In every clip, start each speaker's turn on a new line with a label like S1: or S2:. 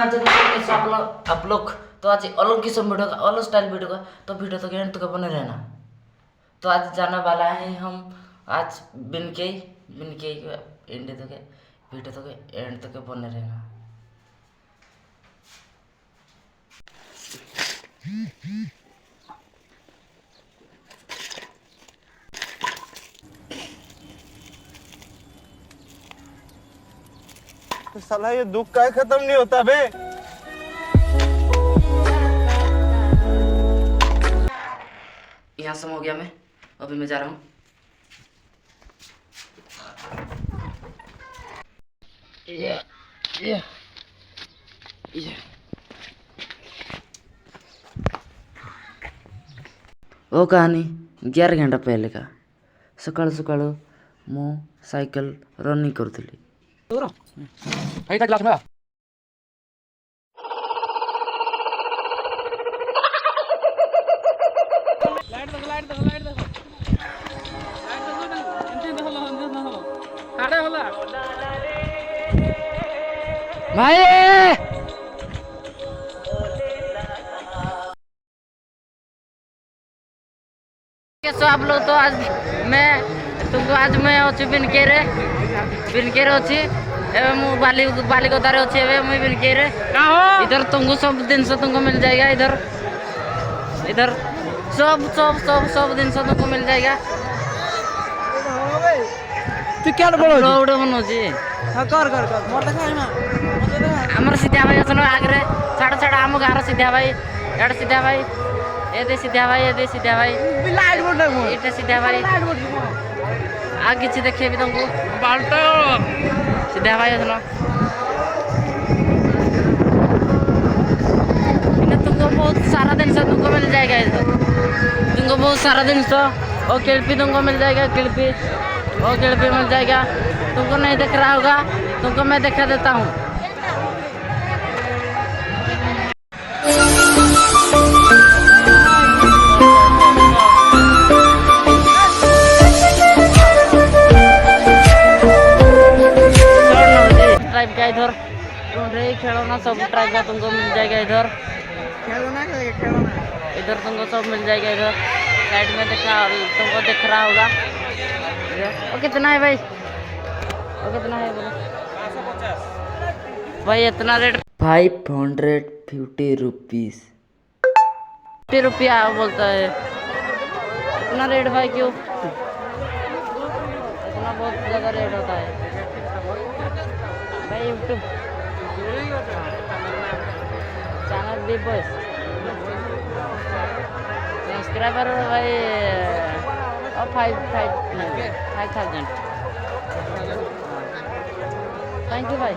S1: आज कैसे आप लोग तो आज अलग किस्म वीडियो का अलग स्टाइल वीडियो का तो वीडियो तो एंड तक बने रहना। तो आज जाने वाला है हम आज बिन के एंड तक वीडियो तक एंड तक बने रहना।
S2: तो साला ये दुख का खत्म नहीं होता बे।
S1: यहाँ से हो गया मैं अभी मैं जा रहा हूँ। ये वो कहानी 11 घंटा पहले का सकाल सकाल मु साइकिल रनिंग करूली।
S3: क्लास में
S1: भाई कैसे आप लोग तो आज मैं तुमको आज मैं अच्छी बिनकेरे अच्छी एवं मु बालिगदारे अच्छी एवं मैं बिनकेरे इधर तुमको सब दिन से तुमको मिल जाएगा। इधर सब दिन से तुमको मिल जाएगा।
S3: तू क्या बोलो
S1: रोड बनोजी
S3: हां कर मोर देखा है ना
S1: हमर सीधा भाई असन आगरे छाड़ हम गार सीधा भाई एड सीधा भाई ए दे सीधा भाई
S3: लाइट बोल मो
S1: इटे सीधा भाई आगे से देखिए भी तुमको
S3: बाल्टा
S1: सीधा भाई असन इन्हें तुमको बहुत सारा दिन से तुमको मिल जाएगा। तुमको बहुत सारा दिन से और किल्पी तुमको मिल जाएगा। किल्पी मिल जाएगा। तुमको नहीं दिख रहा होगा तुमको मैं दिखा देता हूँ। ट्राइब का इधर खिलौना सब ट्राइब का तुमको मिल जाएगा। इधर तुमको सब मिल जाएगा। इधर साइड में तुमको दिख रहा होगा। वो कितना है भाई? वो कितना है बोलो भाई? इतना रेट 550 रुपीस 50 रुपया बोलता है। इतना रेट भाई क्यों? इतना बहुत ज़्यादा रेट होता है भाई। यूट्यूब चैनल भी बस सब्सक्राइबर भाई 5,000। थैंक यू भाई।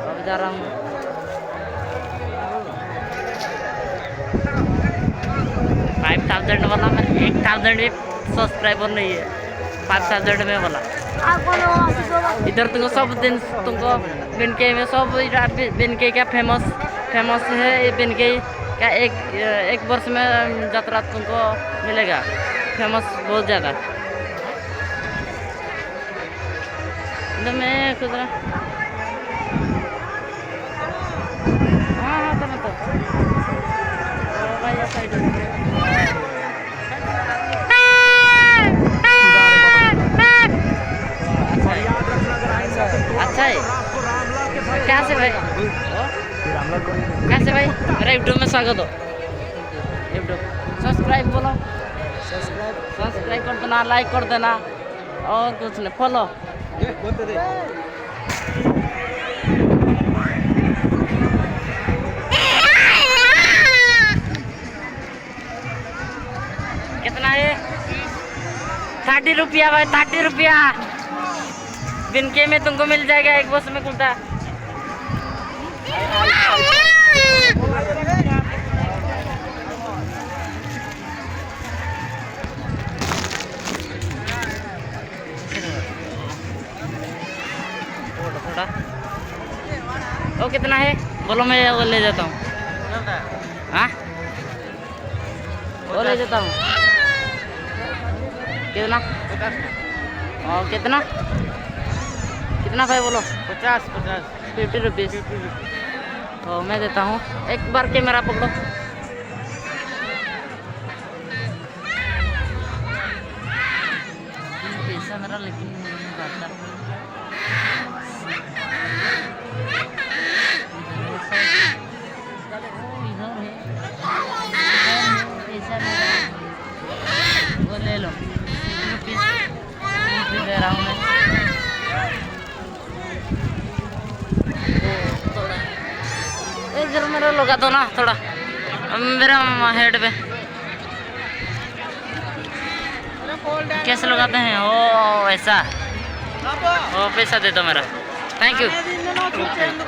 S1: अब जा रहा हूँ। 5,000 वाला मैं 1,000 भी सब्सक्राइबर नहीं है। 5,000 में वाला इधर तुमको सब दिन तुमको बिनके में सब बिनके का फेमस है। ये बिनके का एक वर्ष में यात्रा तुमको मिलेगा। फेमस बहुत ज़्यादा मैं खुद हाँ तो भाई साइड अच्छा है। कहाँ से भाई? कैसे भाई? मेरा यूट्यूब में स्वागत हो। यूट्यूब सब्सक्राइब बोलो। सब्सक्राइब कर देना, लाइक कर देना और कुछ नहीं फॉलो। कितना है? 30 रुपया भाई। 30 रुपया बिनके में तुमको मिल जाएगा। एक बस में कुलता थोड़ा। वो कितना है बोलो? मैं वो ले जाता हूँ। हाँ वो ले जाता हूँ। कितना? और कितना कितना भाई बोलो?
S3: 50 50
S1: 50 रुपीज़। तो मैं देता हूँ, एक बार कैमरा पकड़ो। पैसा मेरा लेकिन नहीं आता। पैसा वो ले लो, दे रहा हूँ मैं। थोड़ा इधर मेरा लगा दो ना, थोड़ा मेरा हेड पे कैसे लगाते हैं? ओ ऐसा, ओ पैसा दे दो मेरा। Thank you.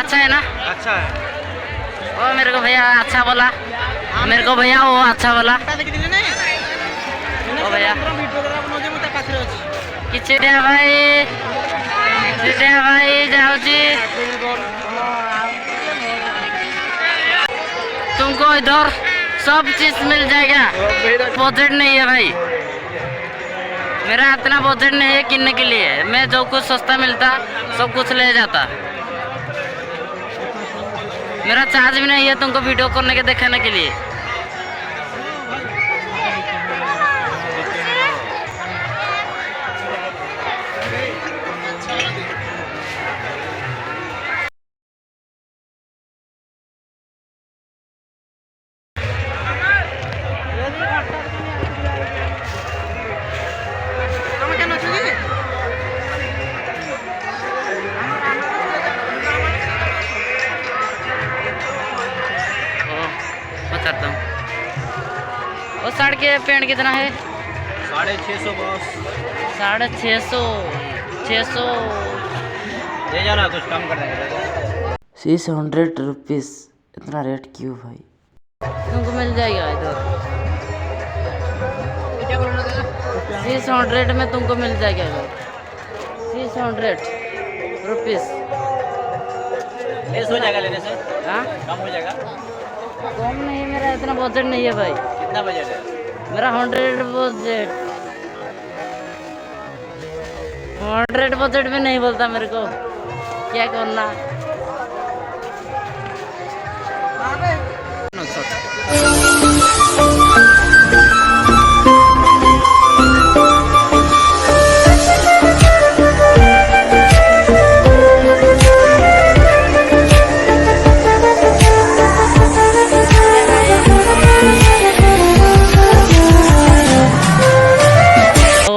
S1: अच्छा है ना?
S3: अच्छा है।
S1: ओ मेरे को भैया अच्छा बोला, मेरे को भैया वो अच्छा बोला। ओ भैया किसी भाई जाऊँगी तुमको इधर सब चीज मिल जाएगा। बजट नहीं है भाई, मेरा इतना बजट नहीं है किनने के लिए। मैं जो कुछ सस्ता मिलता सब कुछ ले जाता। मेरा चार्ज भी नहीं है तुमको वीडियो करने के दिखाने के लिए। बताता हूँ। और साड़ के पेंट कितना है?
S3: 650 बॉस।
S1: 650
S3: ले जाना, कुछ कम कर देंगे।
S1: 600 रुपीज़, इतना रेट क्यों भाई? तुमको मिल जाएगा इधर 600 में तुमको मिल जाएगा इधर 600 रुपीज़।
S3: लेस हो जाएगा लेने से?
S1: हाँ
S3: कम हो जाएगा?
S1: कम नहीं, मेरा इतना बजट नहीं है भाई।
S3: कितना बजट है?
S1: मेरा 100 बजट। 100 बजट में नहीं बोलता मेरे को, क्या करना।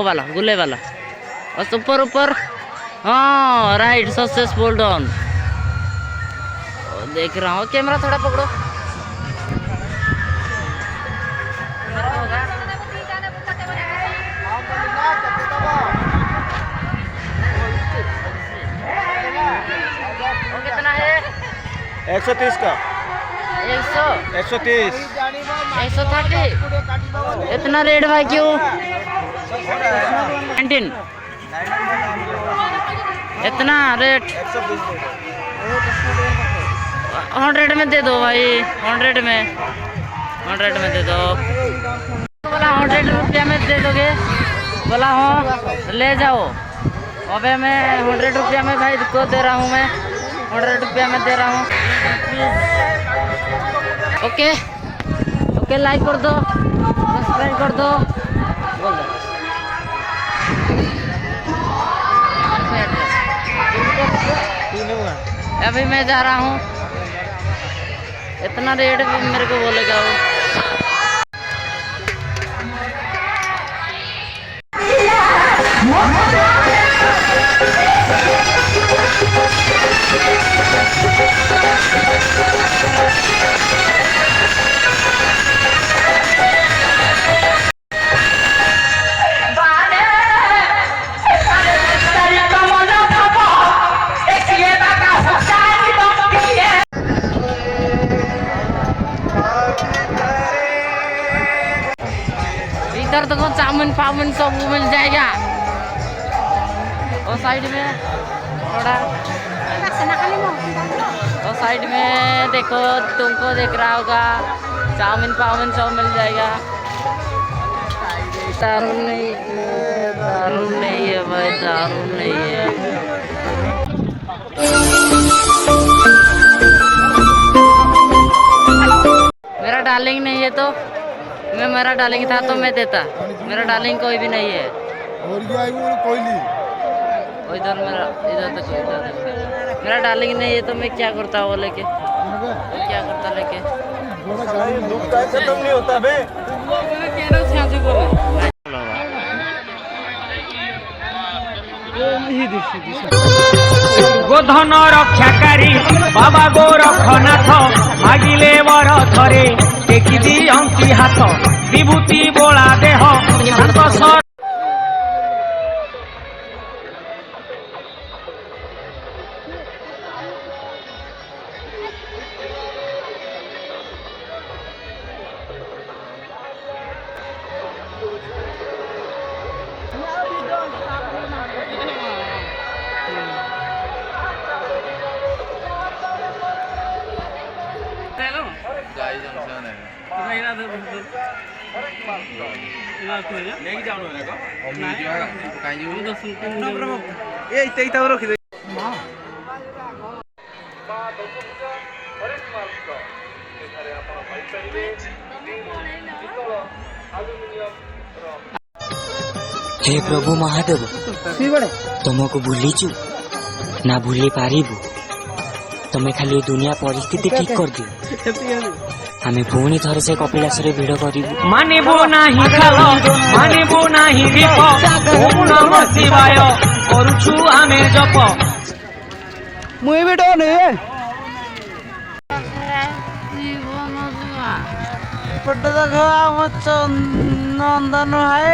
S1: वाला गुल्ले वाला बस ऊपर ऊपर। हाँ राइट, सक्सेसफुल डाउन। देख रहा हूँ, कैमरा थोड़ा पकड़ो। वो कितना है?
S2: 130 का।
S1: 130
S2: 130।
S1: 130। इतना रेट भाई क्यों? 19 इतना रेट? 100 में दे दो भाई, 100 में दे दो। बोला 100 रुपया में दे दोगे? बोला हो ले जाओ। अबे मैं 100 रुपया में भाई को दे रहा हूँ, मैं 100 रुपया में दे रहा हूँ। ओके ओके, लाइक कर दो, सब्सक्राइब कर दो, बोल दो। अभी मैं जा रहा हूँ, इतना रेट भी मेरे को बोलेगा वो। इधर तो चाउमीन फाउमीन सब मिल जाएगा। और साइड में थोड़ा, और साइड में देखो, तुमको देख रहा होगा, चाउमीन फाउमीन सब मिल जाएगा। दारू नहीं है भाई, दारू नहीं है। डार्लिंग नहीं है तो मैं, मेरा डार्लिंग था तो मैं देता। मेरा डार्लिंग कोई भी नहीं है। इधर मेरा, इधर तक, इधर तक मेरा डार्लिंग नहीं है तो मैं क्या करता वो लेके, क्या करता लेके।
S2: खत्म नहीं होता बे।
S4: गोधन रक्षाकारी बाबा गोरखनाथ मागिले वर धरे देखी दियंती हाथ विभूति बोला देह
S5: हे प्रभु महादेव तुमको भूलीचु ना भूली पारिबु तमे खाली दुनिया परिस्थिति ठीक कर दियो हमें पुणी थरे से कपिलास रे भिड़ करिबु
S4: मानिबो नाही खाल मानिबो नाही दीप ओम नमः शिवाय करूछु आमे जप
S6: मुई भी डोन है पट्टा देखो हम नंदन है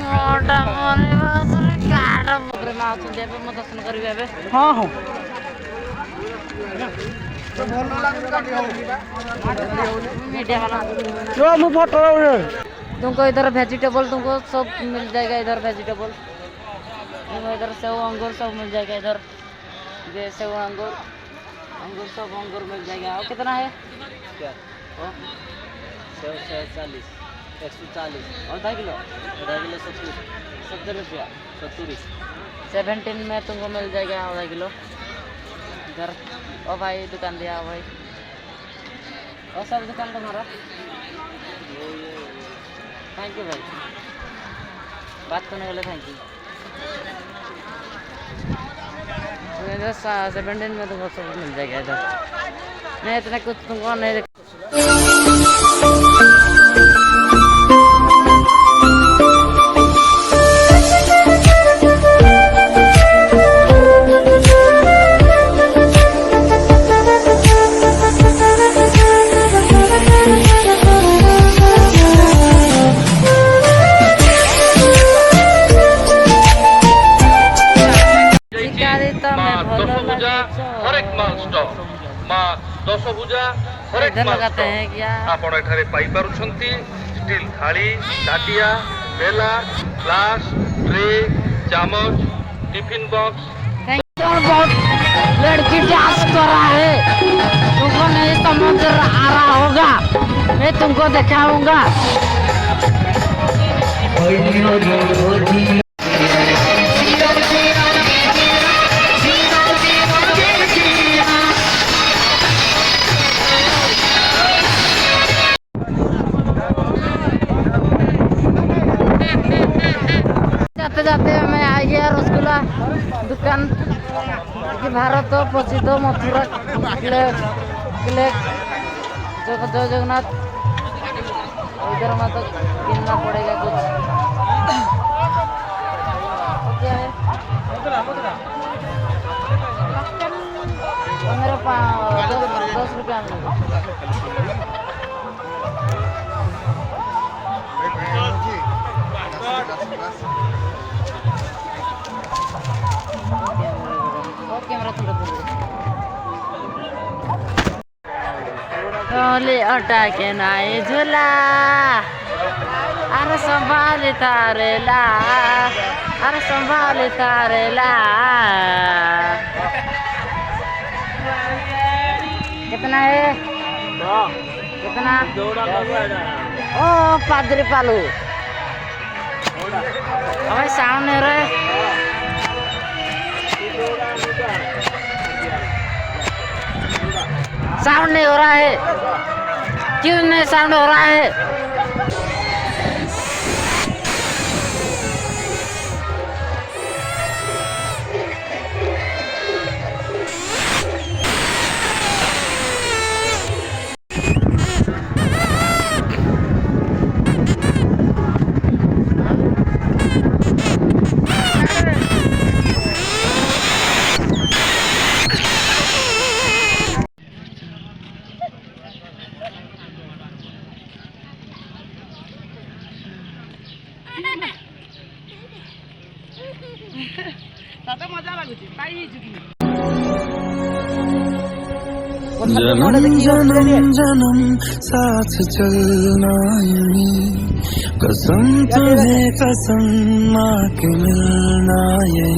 S1: मोटा मने बासरे काटा बकरे माउथ देबे म दर्शन करबे एबे।
S6: हाँ हाँ
S1: मीडिया वाला
S6: जो मु फोटो
S1: तुमको इधर वेजिटेबल तुमको सब मिल जाएगा। इधर वेजिटेबल तुमको इधर सेव अंगूर सब मिल जाएगा। इधर ये सेव अंगूर अंगूर सब अंगूर मिल जाएगा। और कितना है क्या? सेव 40 140 और 2 किलो 70 रुपया 17 में तुमको मिल जाएगा 2 किलो। इधर ओ भाई दुकान दिया भाई और सब दुकान तुम्हारा। थैंक यू भाई, बात करने वाले थैंक यू। तो इधर 17 में तुमको सब मिल जाएगा। इधर नहीं इतना कुछ तुमको नहीं लगाते हैं क्या
S7: आपण एठारे पाई पारुछंती स्टील थाली ताटिया बेला ग्लास ट्रे चामच टिफिन बॉक्स।
S1: बहुत लड़की डांस कर रहा है, तुमको नहीं समझ आ रहा होगा, मैं तुमको दिखाऊंगा। जाते जाते मैं आ गया रसगुल्ला दुकान कि भारत प्रसिद्ध मथुरा जय जगन्नाथ। इधर में तो कितना पड़ेगा कुछ क्या है तो मेरा 10 रुपया टोले अटा के नाए झूला अरे संभाल तारेला अरे संभाल तारेला। कितना है कितना? ओ पादरी पालू हमें साउंड नहीं रहे। साउंड नहीं हो रहा है। क्यों नहीं साउंड हो रहा है?
S8: जन्म जन्म जन्म साथ चलना यूं कसम तुम्हें कसम माँ के मिलना यही